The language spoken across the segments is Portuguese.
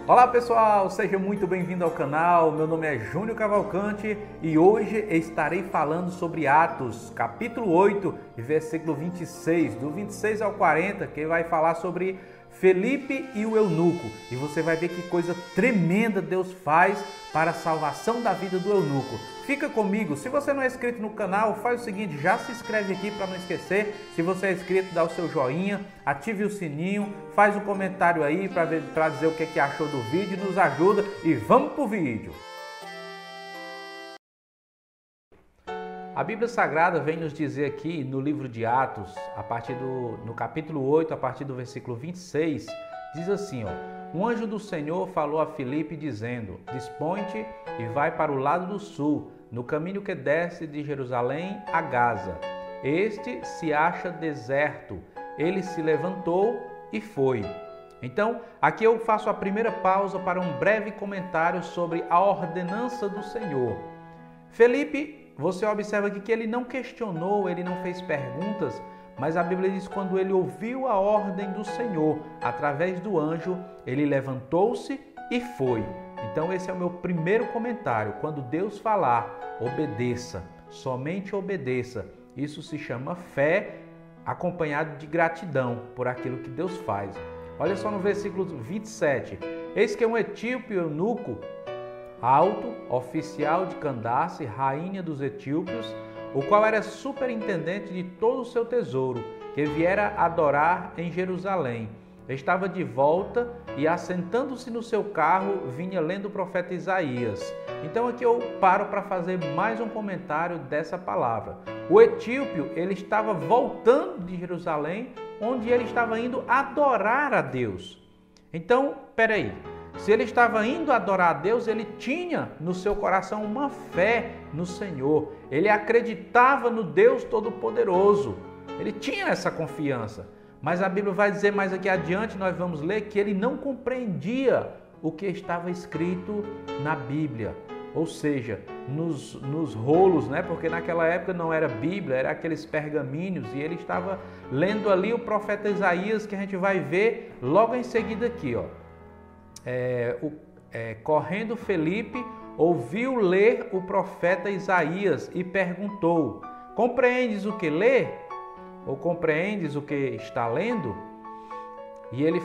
Olá pessoal, seja muito bem-vindo ao canal. Meu nome é Júnior Cavalcante e hoje estarei falando sobre Atos, capítulo 8, versículo 26, do 26 ao 40, que vai falar sobre Felipe e o eunuco. E você vai ver que coisa tremenda Deus faz para a salvação da vida do eunuco. Fica comigo. Se você não é inscrito no canal, faz o seguinte, já se inscreve aqui para não esquecer. Se você é inscrito, dá o seu joinha, ative o sininho, faz um comentário aí para dizer o que achou do vídeo, nos ajuda e vamos pro vídeo. A Bíblia Sagrada vem nos dizer aqui no livro de Atos, no capítulo 8, a partir do versículo 26, diz assim, um anjo do Senhor falou a Filipe dizendo, dispõe-te e vai para o lado do sul, no caminho que desce de Jerusalém a Gaza. Este se acha deserto. Ele se levantou e foi. Então, aqui eu faço a primeira pausa para um breve comentário sobre a ordenança do Senhor. Felipe, você observa aqui que ele não questionou, ele não fez perguntas, mas a Bíblia diz que quando ele ouviu a ordem do Senhor, através do anjo, ele levantou-se e foi. Então esse é o meu primeiro comentário. Quando Deus falar, obedeça, somente obedeça. Isso se chama fé, acompanhado de gratidão por aquilo que Deus faz. Olha só no versículo 27. Eis que um etíope eunuco, alto, oficial de Candace, rainha dos etíopes, o qual era superintendente de todo o seu tesouro, que viera adorar em Jerusalém. Estava de volta e, assentando-se no seu carro, vinha lendo o profeta Isaías. Então aqui eu paro para fazer mais um comentário dessa palavra. O etíope, ele estava voltando de Jerusalém, onde ele estava indo adorar a Deus. Então, peraí. Se ele estava indo adorar a Deus, ele tinha no seu coração uma fé no Senhor. Ele acreditava no Deus Todo-Poderoso. Ele tinha essa confiança. Mas a Bíblia vai dizer mais aqui adiante, nós vamos ler que ele não compreendia o que estava escrito na Bíblia. Ou seja, nos rolos, né? Porque naquela época não era Bíblia, era aqueles pergaminhos. E ele estava lendo ali o profeta Isaías, que a gente vai ver logo em seguida aqui, correndo Felipe, ouviu ler o profeta Isaías e perguntou, compreendes o que lê? Ou compreendes o que está lendo? E ele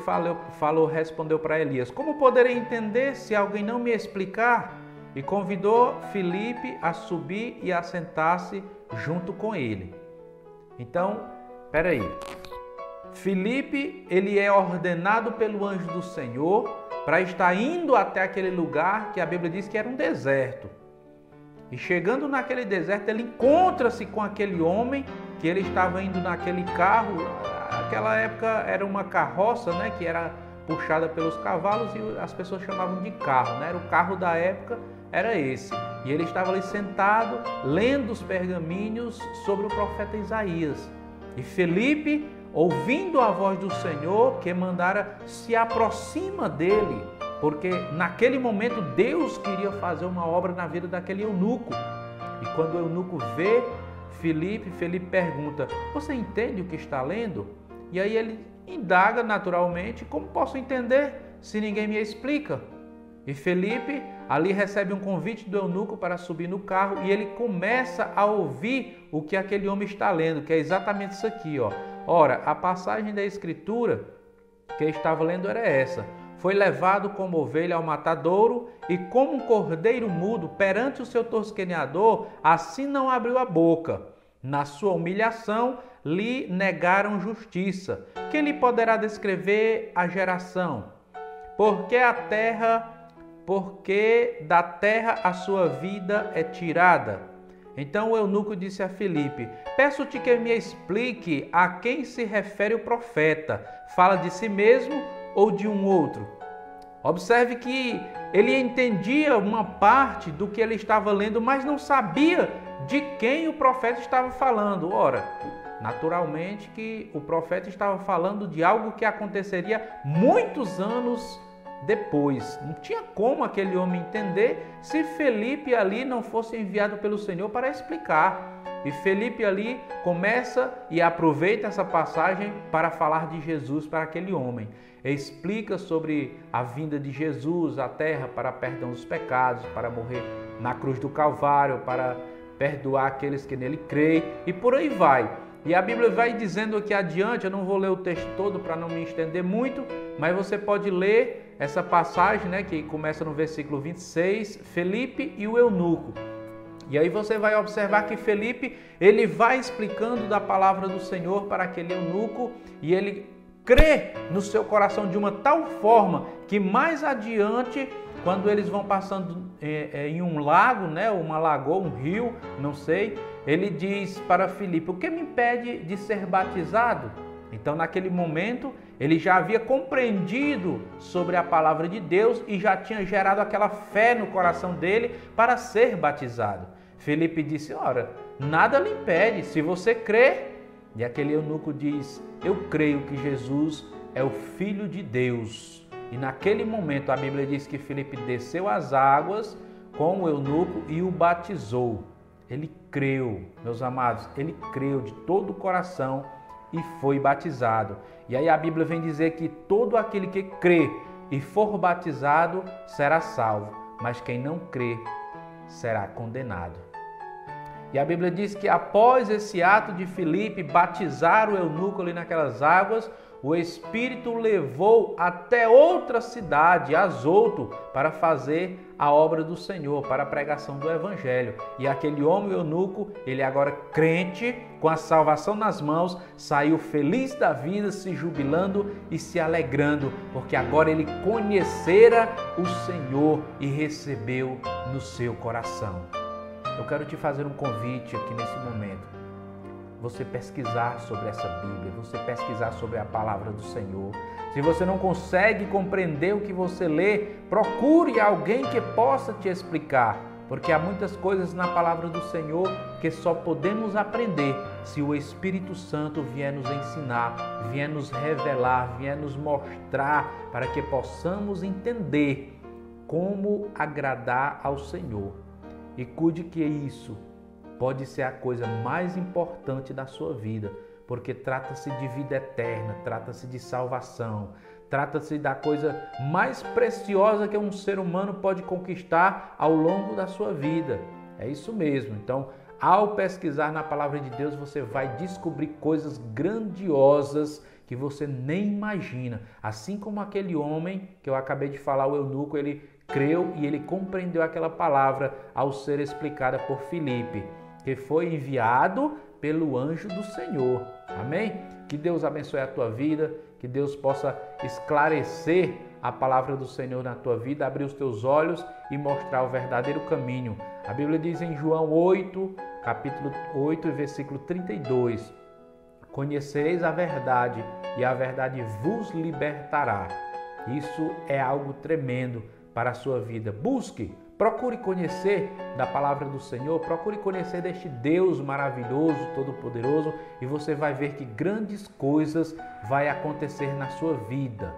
respondeu para Elias, como poderei entender se alguém não me explicar? E convidou Felipe a subir e a sentar-se junto com ele. Então, peraí. Felipe, ele é ordenado pelo anjo do Senhor para estar indo até aquele lugar que a Bíblia diz que era um deserto. E chegando naquele deserto, ele encontra-se com aquele homem que ele estava indo naquele carro. Naquela época era uma carroça, né, que era puxada pelos cavalos e as pessoas chamavam de carro, né? Era o carro da época, era esse. E ele estava ali sentado, lendo os pergaminhos sobre o profeta Isaías. E Felipe, ouvindo a voz do Senhor que mandara, se aproxima dele, porque naquele momento Deus queria fazer uma obra na vida daquele eunuco. E quando o eunuco vê Felipe pergunta, você entende o que está lendo? E aí ele indaga naturalmente, como posso entender se ninguém me explica? E Felipe ali recebe um convite do eunuco para subir no carro e ele começa a ouvir o que aquele homem está lendo, que é exatamente isso aqui, Ora, a passagem da Escritura que ele estava lendo era essa. Foi levado como ovelha ao matadouro e como um cordeiro mudo perante o seu tosqueneador, assim não abriu a boca. Na sua humilhação lhe negaram justiça. Quem lhe poderá descrever a geração? Porque da terra a sua vida é tirada. Então o eunuco disse a Felipe, peço-te que me explique a quem se refere o profeta. Fala de si mesmo ou de um outro? Observe que ele entendia uma parte do que ele estava lendo, mas não sabia de quem o profeta estava falando. Ora, naturalmente que o profeta estava falando de algo que aconteceria muitos anos depois. Não tinha como aquele homem entender se Felipe ali não fosse enviado pelo Senhor para explicar. E Felipe ali começa e aproveita essa passagem para falar de Jesus para aquele homem. Explica sobre a vinda de Jesus à terra para perdão dos pecados, para morrer na cruz do Calvário, para perdoar aqueles que nele creem e por aí vai. E a Bíblia vai dizendo aqui adiante, eu não vou ler o texto todo para não me estender muito, mas você pode ler essa passagem, né, que começa no versículo 26, Felipe e o eunuco. E aí você vai observar que Felipe, ele vai explicando da palavra do Senhor para aquele eunuco e ele crê no seu coração de uma tal forma que mais adiante, quando eles vão passando em um lago, né, uma lagoa, um rio, não sei, ele diz para Filipe: o que me impede de ser batizado? Então, naquele momento, ele já havia compreendido sobre a palavra de Deus e já tinha gerado aquela fé no coração dele para ser batizado. Filipe disse: ora, nada lhe impede, se você crê. E aquele eunuco diz: eu creio que Jesus é o Filho de Deus. E naquele momento a Bíblia diz que Filipe desceu as águas com o eunuco e o batizou. Ele creu, meus amados, ele creu de todo o coração e foi batizado. E aí a Bíblia vem dizer que todo aquele que crê e for batizado será salvo, mas quem não crê será condenado. E a Bíblia diz que após esse ato de Filipe batizar o eunuco ali naquelas águas, o Espírito o levou até outra cidade, Azoto, para fazer a obra do Senhor, para a pregação do Evangelho. E aquele homem eunuco, ele agora crente, com a salvação nas mãos, saiu feliz da vida, se jubilando e se alegrando, porque agora ele conhecera o Senhor e recebeu no seu coração. Eu quero te fazer um convite aqui nesse momento. Você pesquisar sobre essa Bíblia, você pesquisar sobre a palavra do Senhor. Se você não consegue compreender o que você lê, procure alguém que possa te explicar, porque há muitas coisas na palavra do Senhor que só podemos aprender se o Espírito Santo vier nos ensinar, vier nos revelar, vier nos mostrar, para que possamos entender como agradar ao Senhor. E cuide que isso pode ser a coisa mais importante da sua vida, porque trata-se de vida eterna, trata-se de salvação, trata-se da coisa mais preciosa que um ser humano pode conquistar ao longo da sua vida. É isso mesmo. Então, ao pesquisar na palavra de Deus, você vai descobrir coisas grandiosas que você nem imagina. Assim como aquele homem que eu acabei de falar, o eunuco, ele creu e ele compreendeu aquela palavra ao ser explicada por Filipe, que foi enviado pelo anjo do Senhor. Amém? Que Deus abençoe a tua vida, que Deus possa esclarecer a palavra do Senhor na tua vida, abrir os teus olhos e mostrar o verdadeiro caminho. A Bíblia diz em João 8, capítulo 8, versículo 32, conhecereis a verdade e a verdade vos libertará. Isso é algo tremendo para a sua vida. Busque, procure conhecer da palavra do Senhor, procure conhecer deste Deus maravilhoso, todo-poderoso, e você vai ver que grandes coisas vai acontecer na sua vida.